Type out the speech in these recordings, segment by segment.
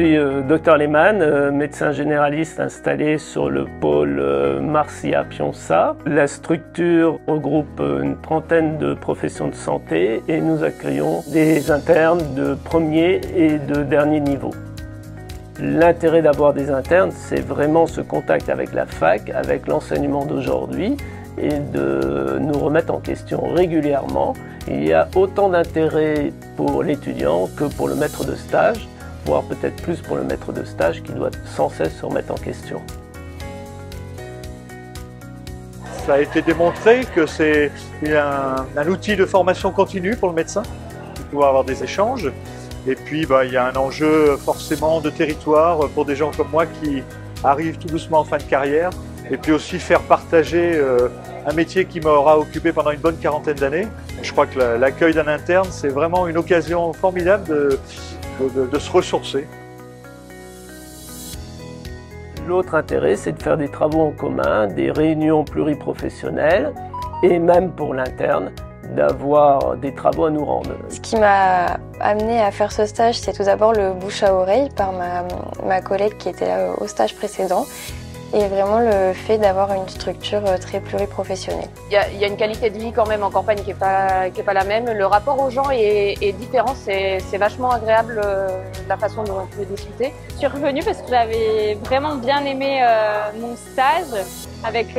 suis Dr Lehmann, médecin généraliste installé sur le pôle Marcy-Pionça. La structure regroupe une trentaine de professions de santé et nous accueillons des internes de premier et de dernier niveau. L'intérêt d'avoir des internes, c'est vraiment ce contact avec la fac, avec l'enseignement d'aujourd'hui et de nous remettre en question régulièrement. Il y a autant d'intérêt pour l'étudiant que pour le maître de stage, voire peut-être plus pour le maître de stage qui doit sans cesse se remettre en question. Ça a été démontré que c'est un outil de formation continue pour le médecin, de pouvoir avoir des échanges. Et puis il y a un enjeu forcément de territoire pour des gens comme moi qui arrivent tout doucement en fin de carrière. Et puis aussi faire partager un métier qui m'aura occupé pendant une bonne quarantaine d'années. Je crois que l'accueil d'un interne, c'est vraiment une occasion formidable de se ressourcer. L'autre intérêt, c'est de faire des travaux en commun, des réunions pluriprofessionnelles et même pour l'interne, d'avoir des travaux à nous rendre. Ce qui m'a amené à faire ce stage, c'est tout d'abord le bouche à oreille par ma collègue qui était là au stage précédent. Et vraiment le fait d'avoir une structure très pluriprofessionnelle. Il y a une qualité de vie quand même en campagne qui est pas la même. Le rapport aux gens est différent, c'est vachement agréable la façon dont on peut discuter. Je suis revenue parce que j'avais vraiment bien aimé mon stage avec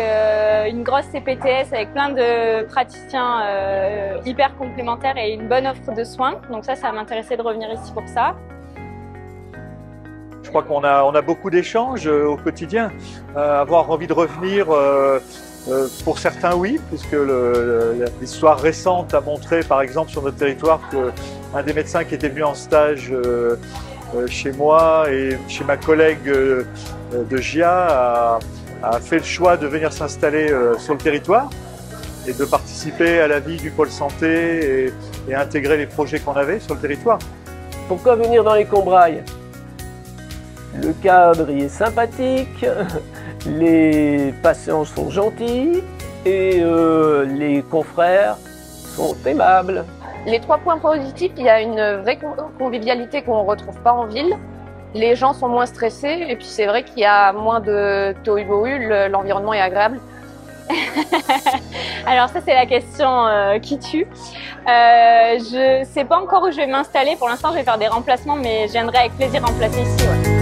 une grosse CPTS, avec plein de praticiens hyper complémentaires et une bonne offre de soins. Donc ça m'intéressait de revenir ici pour ça. Je crois qu'on a beaucoup d'échanges au quotidien. Avoir envie de revenir, pour certains oui, puisque l'histoire récente a montré par exemple sur notre territoire qu'un des médecins qui était venu en stage chez moi et chez ma collègue de GIA a fait le choix de venir s'installer sur le territoire et de participer à la vie du pôle santé et intégrer les projets qu'on avait sur le territoire. Pourquoi venir dans les Combrailles ? Le cadre y est sympathique, les patients sont gentils et les confrères sont aimables. Les 3 points positifs, il y a une vraie convivialité qu'on ne retrouve pas en ville. Les gens sont moins stressés et puis c'est vrai qu'il y a moins de tohu-bohu, l'environnement est agréable. Alors ça c'est la question qui tue. Je sais pas encore où je vais m'installer. Pour l'instant je vais faire des remplacements mais je viendrai avec plaisir remplacer ici. Ouais.